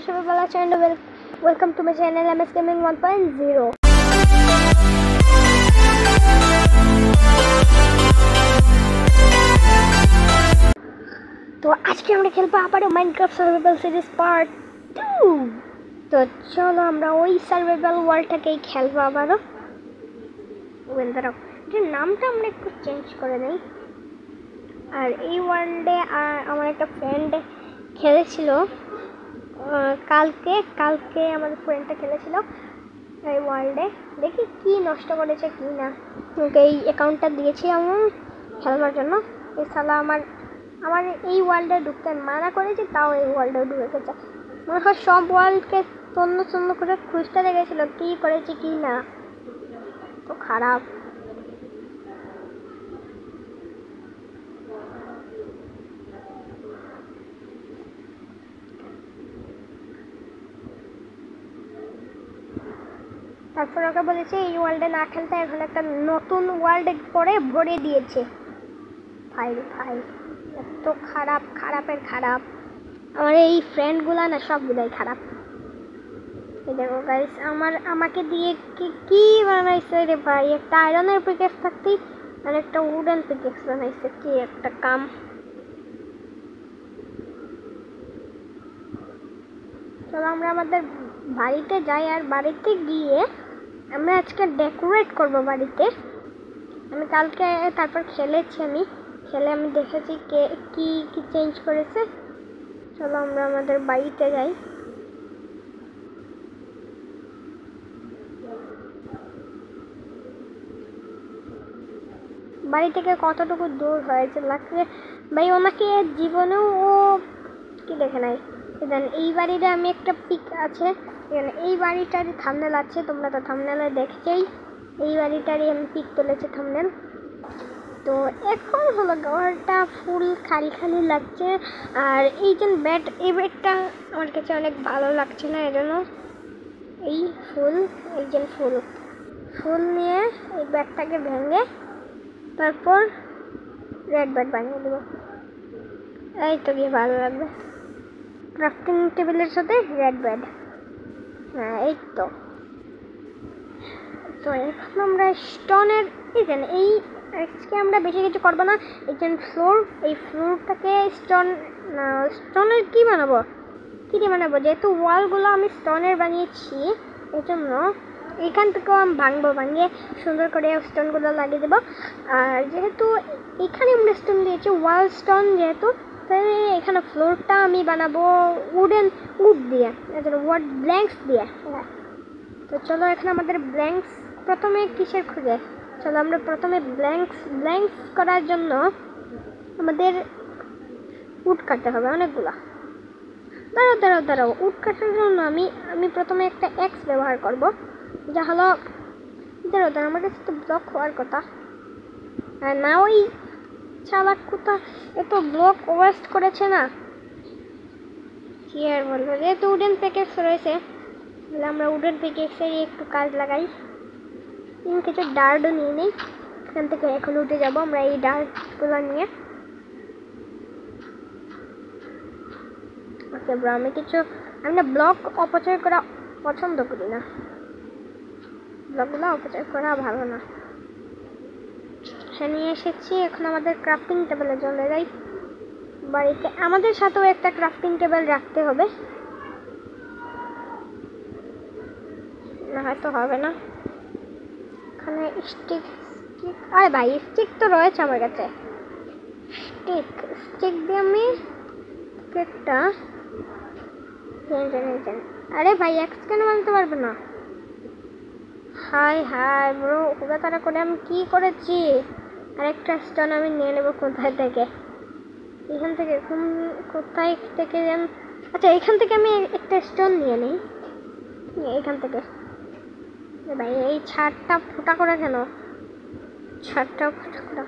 Shabala and welcome to my channel MS Gaming 1.0. তো আজকে আমরা খেলবো আবারও মাইনক্রাফট সার্ভাইভাল সিরিজ পার্ট 2। তো চলো আমরা ওই সার্ভাইভাল ওয়ার্ল্ডটাকেই খেলবো আবারও। দাঁড়াও, এটার নামটা আমরা একটু চেঞ্জ করে নিই। আর এই ওয়ার্ল্ডে আমার একটা ফ্রেন্ড খেলেছিল কালকে আমাদের ফ্রেন্ডটা খেলেছিল এই ওয়ার্ল্ডে। দেখি কি নষ্ট করেছে কি না। ওকে এই অ্যাকাউন্টটা দিয়েছি আমার খেলবার জন্য। এই সালা আমার এই ওয়ার্ল্ডে ঢুকতে মানা করেছে, তাও এই ওয়ার্ল্ডে ঢুকেছে। মনে হয় সব ওয়ার্ল্ডকে তন্ন করে খুঁজতে লেগেছিল কি করেছে কি না। তো খারাপ। তারপর ওকে বলেছে এই ওয়ার্ল্ডে না খেলতে, এখন একটা নতুন ওয়ার্ল্ডে করে ভরে দিয়েছে। ভাই এত খারাপের খারাপ। আমার এই ফ্রেন্ডগুলা না সবগুলাই খারাপ। এই দেখো গাইস, আমাকে দিয়ে কি বানাইছে রে ভাই। একটা আয়রনের পিকেক্স থাকতেই আর একটা উডেন পিকেক্স বানাইছে। কি একটা কাম। চলো আমরা আমাদের বাড়িতে যাই, আর বাড়িতে গিয়ে আমরা আজকে ডেকোরেট করব বাড়িতে। আমি কালকে তারপর খেলে আমি দেখেছি কি চেঞ্জ করেছে। চলো আমরা আমাদের বাড়িতে যাই। বাড়ি থেকে কতটুকু দূর হয়েছে লাগছে ভাই। ওনাকে জীবনেও ও কি দেখে নাই। এই বাড়িতে আমি একটা পিক আছে, এই বাড়িটারই থাম্বনেল আছে, তোমরা তো থাম্বনেলে দেখছেই। এই বাড়িটারই আমি পিক তুলেছি থাম্বনেল। তো এখন হলো ঘরটা ফুল খালি লাগছে। আর এই যে বেডটা আমার কাছে অনেক ভালো লাগছে না, এজন্য এই ফুল নিয়ে এই বেডটাকে ভেঙে তারপর রেড বেড বানিয়ে দেবো। এই তো গিয়ে ভালো লাগবে। ক্রাফটিং টেবিলের সাথে রেড বেড। হ্যাঁ এই তো এখন আমরা স্টোনের এই আজকে আমরা বেশি কিছু করবো না। এই যে এই ফ্লোরটাকে স্টোনের কি বানাবো যেহেতু ওয়ালগুলো আমি স্টোনের বানিয়েছি, এই জন্য এখান থেকেও আমি ভাঙিয়ে সুন্দর করে স্টোনগুলো লাগিয়ে দেবো। আর যেহেতু এখানে আমরা স্টোন দিয়েছি ওয়াল স্টোন, যেহেতু তাই এখানে ফ্লোরটা আমি বানাবো উড দিয়ে, ব্ল্যাঙ্কস দিয়ে। তো চলো এখন আমাদের ব্ল্যাঙ্কস প্রথমে কিসের খুঁজে। চলো আমরা প্রথমে ব্ল্যাঙ্কস করার জন্য আমাদের উড কাটতে হবে অনেকগুলা। দাঁড়াও উড কাটার জন্য আমি প্রথমে একটা এক্স ব্যবহার করব, যা হলো দাঁড়াও আমার কাছে তো ব্লক হওয়ার কথা। আর না ওই চালাক কোথা এত ব্লক ওয়েস্ট করেছে না, কি আর বলবো। যেহেতু উডেন প্যাকেটস রয়েছে, তাহলে আমরা উডেন প্যাকেটসের একটু কাজ লাগাই। কিছু ডার্টও নিয়ে নিই এখান থেকে। এখন উঠে যাব আমরা এই ডার্টগুলো নিয়ে। ওকে ব্রো, আমি না ব্লক অপচয় করা পছন্দ করি না। ব্লকগুলো অপচয় করা ভালো না। সে নিয়ে এসেছি। এখন আমাদের ক্রাফটিং টেবিলে চলে যাই। বাড়িতে আমাদের সাথেও একটা ক্রাফটিং টেবিল রাখতে হবে, না হয়তো হবে না। এখানে স্টিক আরে ভাই স্টিক তো রয়েছে আমার কাছে। স্টিক দিয়ে আমি একটা আরে ভাই এক্স কেন বানাতে পারবে না। হাই ব্রো, তারা করে আমি কি করেছি। আরেকটা স্টোন আমি নিয়ে নেবো কোথায় থেকে, এখান থেকে কোথায় থেকে আচ্ছা এখান থেকে আমি একটা স্টোন নিয়ে নিই এখান থেকে। ভাই এই ছাদটা ফোটা করে কেন, ছাদটা ফোটা করে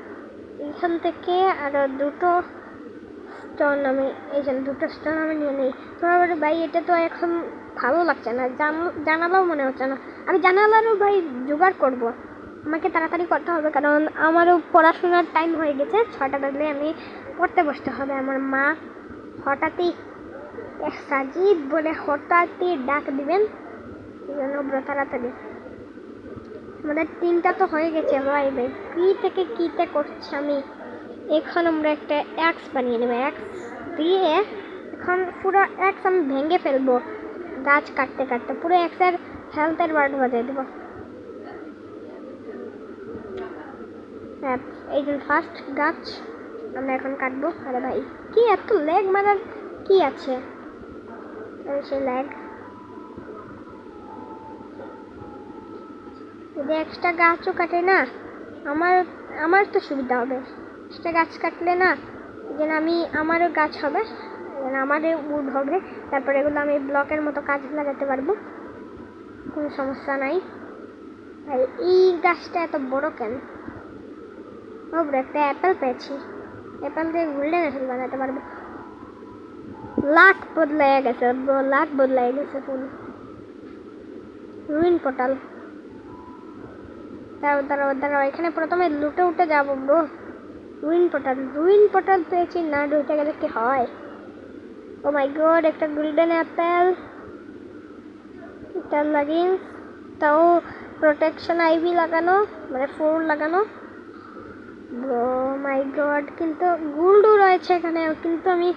এখান থেকে আরো দুটো স্টোন আমি নিয়ে নিই। তোমার বলে ভাই এটা তো এখন ভালো লাগছে না, জানালাও মনে হচ্ছে না। আমি জানালারও ভাই জোগাড় করব, আমাকে তাড়াতাড়ি করতে হবে, কারণ আমারও পড়াশোনার টাইম হয়ে গেছে। 6টা বাজলে আমি পড়তে বসতে হবে। আমার মা হঠাৎই সাজিদ বলে হঠাৎই ডাক দিবেন, এই জন্য ব্রো তাড়াতাড়ি। আমাদের 3টা তো হয়ে গেছে ভাই ভাই, কি থেকে কিতে করছি আমি। এখন আমরা একটা এক্স বানিয়ে নেব, এক্স দিয়ে এখন পুরো এক্স আমি ভেঙে ফেলবো গাছ কাটতে কাটতে, পুরো এক্সের হেলথের বার বাজিয়ে দেবো। হ্যাঁ, এই যে ফার্স্ট গাছ আমরা এখন কাটবো। আরে ভাই কি এত ল্যাগ মারার কি আছে, সে ল্যাগ। যদি এক্সট্রা গাছও কাটে না আমার তো সুবিধা হবে, এক্সট্রা গাছ কাটলে না যেন আমারও গাছ হবে, আমারও উড হবে, তারপরে এগুলো আমি ব্লকের মতো কাজ লাগাতে পারবো, কোনো সমস্যা নাই। আর এই গাছটা এত বড় কেন? ও ব্রো একটা অ্যাপেল পেয়েছি, অ্যাপেল দিয়ে গোল্ডেন অ্যাপেল বানাতে পারবো। লাক বদলাই গেছে ব্রো, লাক বদলাই গেছে ফুল। রুইন পোর্টাল, দাঁড়াও এখানে প্রথমে লুটে উঠে যাবো ব্রো। রুইন পোর্টাল পেয়েছি, না ঢুকে গেলে কি হয়। ও মাই গড, একটা গোল্ডেন অ্যাপেল, এটা লাগিন, তাও প্রোটেকশন আইভি লাগানো, মানে 4 লাগানো। ব্রো মাই গড, কিন্তু গোল্ডও রয়েছে এখানে, কিন্তু আমি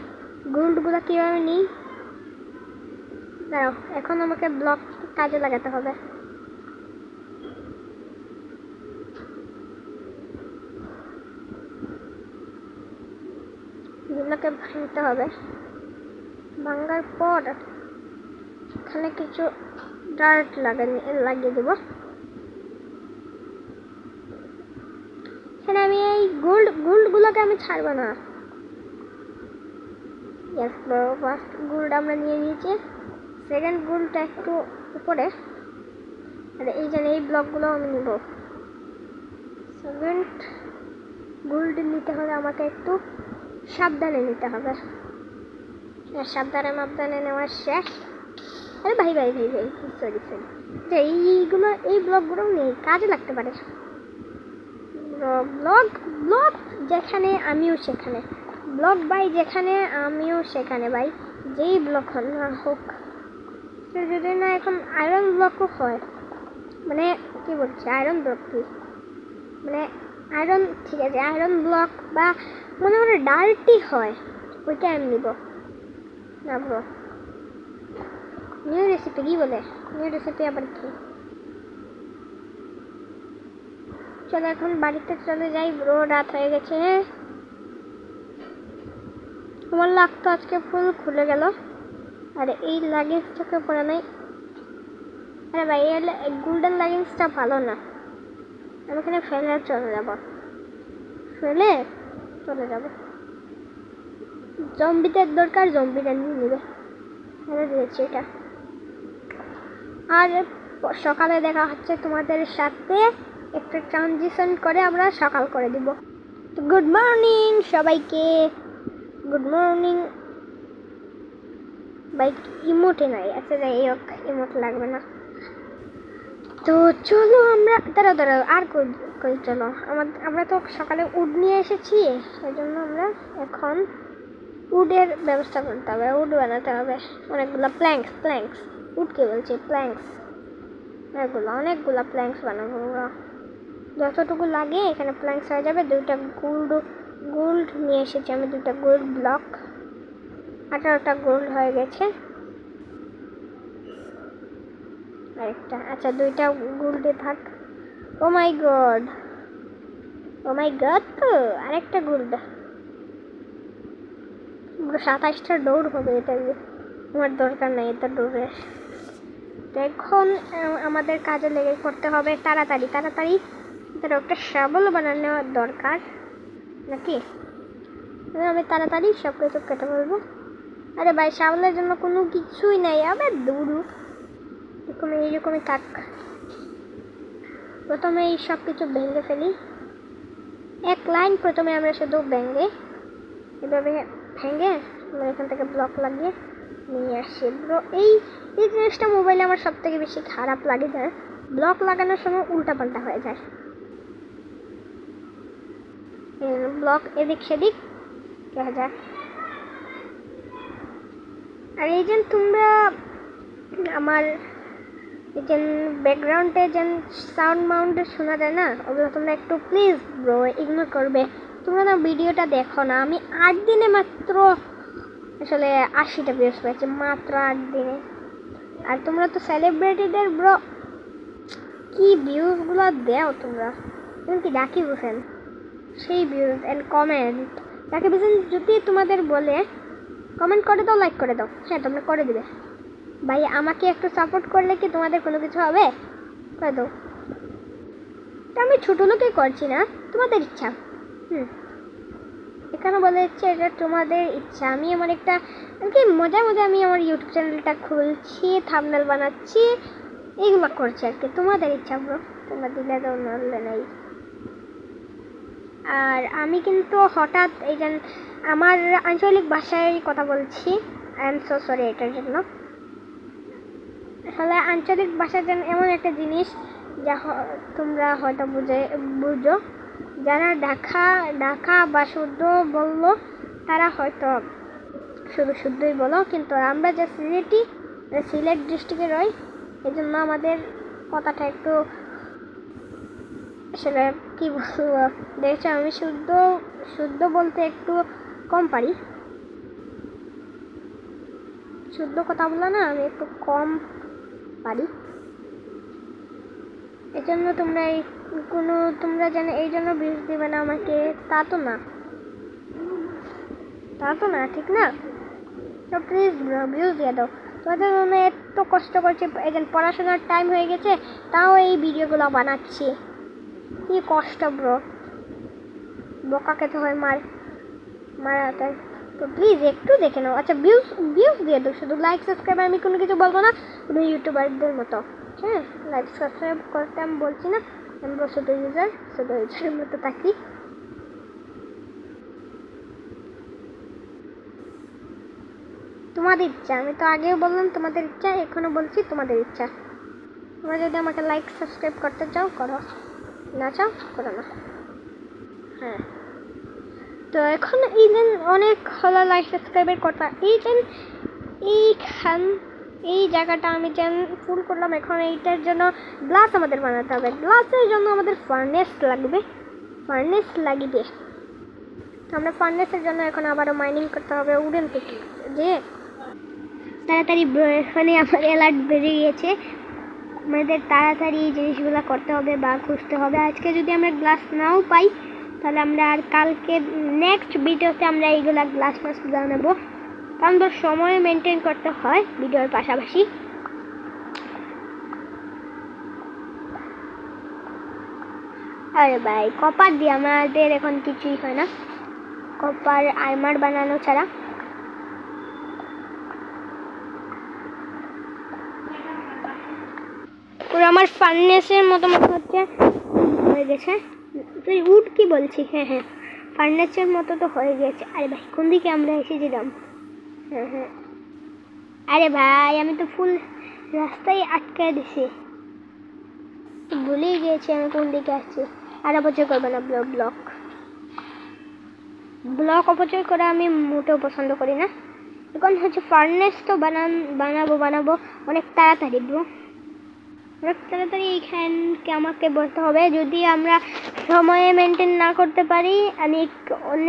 গোল্ডগুলো কীভাবে নিই? দাঁড়াও, এখন আমাকে ব্লক কাজে লাগাতে হবে। এগুলোকে ভাঙতে হবে, ভাঙার পর এখানে কিছু ডার্ট লাগিয়ে দেবো। এখানে আমি এই গোল্ডগুলোকে আমি ছাড়বো না। ইয়েস ব্রো, ফার্স্ট গোল্ড আমরা নিয়ে নিয়েছি, সেকেন্ড গোল্ডটা একটু উপরে, আর এই যে এই ব্লকগুলো আমি নেব। সেকেন্ড গোল্ড নিতে হলে আমাকে একটু সাবধানে নিতে হবে, সাবধানে নেওয়া শেষ। আরে ভাই সরি যে এই ব্লকগুলো নেই, কাজে লাগতে পারে। ব্লক যেখানে আমিও সেখানে, ব্লক বাই যেখানে আমিও সেখানে ভাই, যেই ব্লক না হোক। যদি না এখন আয়রন ব্লকও হয়, মানে কি বলছি আয়রন ব্লক কি, মানে আয়রন, ঠিক আছে আয়রন ব্লক বা মনে হয় ডার্টি হয়, ওইটা আমি নিব না ব্রো। নিউ রেসিপি কি বলে, নিউ রেসিপি আবার কি? চলো এখন বাড়িতে চলে যাই ব্রো, রাত হয়ে গেছে। আমার লাক তো আজকে ফুল খুলে গেল, আর এই লাগেজটাকে পরে নাই। আরে ভাই এই গোল্ডেন লাগেজটা ভালো না, আমি এখানে ফেলে চলে যাব, জম্বিদের দরকার, জম্বিরা নিয়ে নেবে, দিয়েছি এটা। আর সকালে দেখা হচ্ছে তোমাদের সাথে, একটা ট্রানজিশন করে আমরা সকাল করে দিব। তো গুড মর্নিং সবাইকে, গুড মর্নিং। ভাই ইমোটে নাই, আচ্ছা যাই হোক, ইমোট লাগবে না। তো চলো আমরা দাঁড়াও আর কই চলো, আমরা তো সকালে উড নিয়ে এসেছি, সেই জন্য আমরা এখন উডের ব্যবস্থা করতে হবে, উড বানাতে হবে অনেকগুলো প্ল্যাঙ্কস, উডকে বলছি প্ল্যাঙ্কস, অনেকগুলো প্ল্যাঙ্কস বানাবো আমরা, যতটুকু লাগে এখানে প্ল্যাঙ্কস হয়ে যাবে। 2টা গোল্ড নিয়ে এসেছি আমি, 2টা গোল্ড ব্লক, 18টা গোল্ড হয়ে গেছে। আরেকটা, আচ্ছা 2টা গোল্ডে থাক। ও মাই গড তো আরেকটা গোল্ড, 27টা ডোর হবে, এটা আমার দরকার নাই এটা ডোরের। এখন আমাদের কাজে লেগে করতে হবে তাড়াতাড়ি, তার একটা শাবল বানানো দরকার নাকি, আমি তাড়াতাড়ি সব কিছু কেটে বলবো। আরে ভাই শাবলের জন্য কোনো কিছুই নাই, আবার দৌড়ু এইরকমই থাক। প্রথমে এই সব কিছু ভেঙে ফেলি, এক লাইন প্রথমে আমরা শুধু এভাবে ভেঙে আমরা এখান থেকে ব্লক লাগিয়ে নিয়ে আসি ব্রো। এই জিনিসটা মোবাইলে আমার সব থেকে বেশি খারাপ লাগে, যায় ব্লক লাগানোর সময় উল্টাপাল্টা হয়ে যায়, ব্লক এদিক সেদিক দেখা যায়। আর এই যে তোমরা আমার এই যে ব্যাকগ্রাউন্ডে যে সাউন্ড মাউন্ড শোনা যায় না, ওগুলো তোমরা একটু প্লিজ ব্রো ইগনোর করবে। তোমরা না ভিডিওটা দেখো না, আমি 8 দিনে মাত্র আসলে 80টা ভিউজ পেয়েছি, মাত্র 8 দিনে। আর তোমরা তো সেলিব্রিটিদের ব্রো কি ভিউজগুলো দাও তোমরা, তুমি কি রাকিব হোসেন সেই views and comment. Rakib Hossain যদি তোমাদের বলে কমেন্ট করে দাও, লাইক করে দাও, হ্যাঁ তোমরা করে দিবে ভাই। আমাকে একটু সাপোর্ট করলে কি তোমাদের কোনো কিছু হবে? করে দাও। তা আমি ছোটো লোকে করছি না, তোমাদের ইচ্ছা। এখানে বলে হচ্ছে এটা তোমাদের ইচ্ছা। আমি আমার একটা কি মজা মজা আমি আমার ইউটিউব চ্যানেলটা খুলছি, থাম্বনেল বানাচ্ছি, এইগুলো করছি আর কি। তোমাদের ইচ্ছা ব্রো, তোমরা দিলে দাও, নড়লে নাই। আর আমি কিন্তু হঠাৎ এই যে আমার আঞ্চলিক ভাষায় কথা বলছি, আই এম সো সরি এটার জন্য। আসলে আঞ্চলিক ভাষা যেন এমন একটা জিনিস যা তোমরা হয়তো বুঝো। যারা ঢাকা বা শুদ্ধ বললো তারা হয়তো শুদ্ধই বলো, কিন্তু আমরা যে সিলেট ডিস্ট্রিক্টে রই, এই জন্য আমাদের কথাটা একটু আসলে কি বলবো, দেখছো আমি শুদ্ধ বলতে একটু কম পারি। শুদ্ধ কথা বলা না আমি একটু কম পারি। এই জন্য তোমরা জানো এই জন্য ভিউজ দিবে না আমাকে, তা তো না, ঠিক না? তো প্লিজ ভিউজ দিয়ে দাও। তোমাদের জন্য এত কষ্ট করছি, এই যে পড়াশোনার টাইম হয়ে গেছে, তাও এই ভিডিওগুলো বানাচ্ছি। কি কষ্ট ব্রো, বোকা খেতে হয় মারাতে। তো প্লিজ একটু দেখে নাও। আচ্ছা ভিউজ দিয়ে দাও, শুধু লাইক সাবস্ক্রাইব আমি কোনো কিছু বলবো না, কোনো ইউটিউবারদের মতো। হ্যাঁ, লাইক সাবস্ক্রাইব করতে আমি বলছি না, আমি শুধু ইউজারের মতো থাকি। তোমাদের ইচ্ছা, আমি তো আগেও বললাম তোমাদের ইচ্ছা, এখনও বলছি তোমাদের ইচ্ছা। তোমরা যদি আমাকে লাইক সাবস্ক্রাইব করতে চাও করো, না চাও করো না। হ্যাঁ, তো এখন এই যে অনেক হলো লাইক সাবস্ক্রাইবের কথা, এই জায়গাটা আমি যেন ফুল করলাম। এখন এইটার জন্য গ্লাস আমাদের বানাতে হবে। গ্লাসের জন্য আমাদের ফার্নেস লাগবে। তো আমরা ফার্নেসের জন্য এখন আবারও মাইনিং করতে হবে উডেন থেকে। যে তাড়াতাড়ি এখানে আমার অ্যালার্ট বেড়ে গিয়েছে, আমাদের তাড়াতাড়ি এই জিনিসগুলো করতে হবে বা খুঁজতে হবে। আজকে যদি আমরা গ্লাস নাও পাই, তাহলে আমরা আর কালকে নেক্সট ভিডিওতে আমরা এইগুলা গ্লাস বানাবো, কারণ তোর সময় মেনটেন করতে হয় ভিডিওর পাশাপাশি। আরে ভাই, কপার দিয়ে আমাদের এখন কিছুই হয় না, কপার আর্মার বানানো ছাড়া। আমার ফার্নেসের মতো হচ্ছে হয়ে গেছে। তুই উড কি বলছি? হ্যাঁ, ফার্নেসের মতো তো হয়ে গেছে। আরে ভাই, কোন দিকে আমরা এসেছিলাম? হ্যাঁ, আরে ভাই আমি তো ফুল রাস্তায় আটকায় দিছি, ভুলেই গিয়েছি আমি কোন দিকে আসছি। আর অপচয় করবে না ব্লক অপচয় করে আমি মোটেও পছন্দ করি না। এখন হচ্ছে ফার্নেস তো বানাবো অনেক তাড়াতাড়ি ব্রো, অনেক তাড়াতাড়ি। এইখানকে আমাকে বলতে হবে, যদি আমরা সময়ে মেনটেন না করতে পারি আমি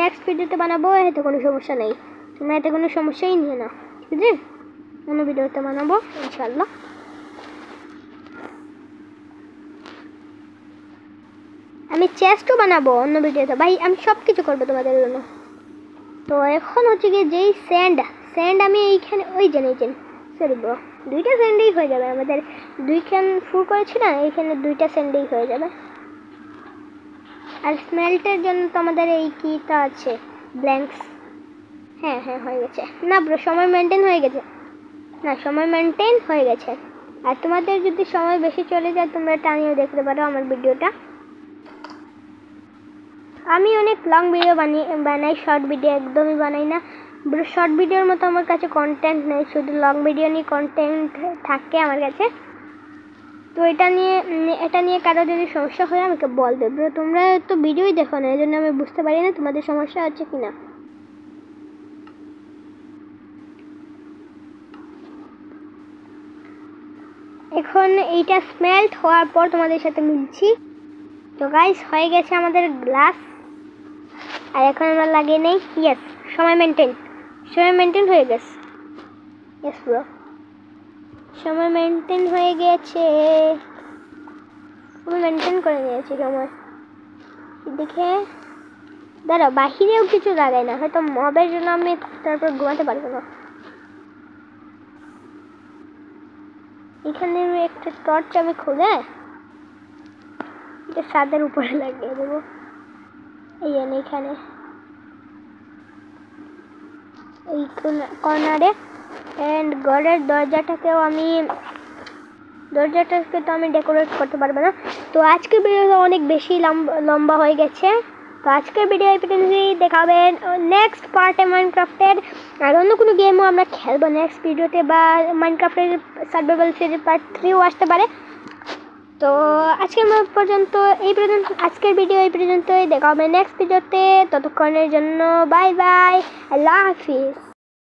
নেক্সট ভিডিওতে বানাবো, এতে কোনো সমস্যা নেই। তোমরা এতে কোনো সমস্যাই নিয়ে না, ঠিক আছে? অন্য ভিডিওতে বানাবো ইনশাল্লাহ। আমি চেস্টও বানাবো অন্য ভিডিওতে ভাই, আমি সব কিছু করবো তোমাদের জন্য। তো এখন হচ্ছে গিয়ে যেই স্যান্ড আমি এইখানে ওই যে সরি ব্রো, 2টা স্যান্ডেই হয়ে যাবে আমাদের। 2খান ফুল করেছি না, এইখানে 2টা স্যান্ডেই হয়ে যাবে। আর স্মেল্টের জন্য তো আমাদের এই কিটা আছে, ব্ল্যাঙ্কস। হ্যাঁ হয়ে গেছে। না ব্রো, সময় মেনটেন হয়ে গেছে। আর তোমাদের যদি সময় বেশি চলে যায়, তোমরা টানিয়ে দেখতে পারো আমার ভিডিওটা। আমি অনেক লং ভিডিও বানাই, শর্ট ভিডিও একদমই বানাই না। শর্ট ভিডিওর মতো আমার কাছে কন্টেন্ট নেই, শুধু লং ভিডিও নিয়ে কন্টেন্ট থাকে আমার কাছে। তো এটা নিয়ে কারো যদি সমস্যা হয় আমাকে বলবে ব্রো। তোমরা তো ভিডিওই দেখো না, এই জন্য আমি বুঝতে পারি না তোমাদের সমস্যা হচ্ছে কিনা। এখন এইটা স্মেল্ট হওয়ার পর তোমাদের সাথে মিলছি। তো গাইস হয়ে গেছে আমাদের গ্লাস, আর এখন আমরা লাগিয়ে নেই। ইয়েস, সময় মেনটেন হয়ে গেছে। ইয়েস ব্রো, সময় মেনটেন হয়ে গেছে, আমি মেনটেন করে নিয়েছি সময়। দেখে দাঁড়াও, বাহিরেও কিছু লাগাই না, হয়তো মবের জন্য আমি তারপর ঘুমাতে পারবো না। এখানে একটা টর্চ আমি খুলে এটা ছাদের উপরে লাগিয়ে দেবো, এই এখানে এই কর্নারে। অ্যান্ড ঘরের দরজাটাকে তো আমি ডেকোরেট করতে পারবো না। তো আজকের ভিডিওটা অনেক বেশি লম্বা হয়ে গেছে। তো আজকের ভিডিও দেখা হবে নেক্সট পার্টে মাইনক্রাফটের। আর অন্য কোনো গেমও আমরা খেলবো নেক্সট ভিডিওতে, বা মাইনক্রাফটের সার্ভাইভাল সিরিজ পার্ট 3ও আসতে পারে। তো আজকের আজকের ভিডিও এই পর্যন্তই, দেখা হবে নেক্সট ভিডিওতে। ততক্ষণের জন্য বাই বাই, আল্লাহ হাফিজ।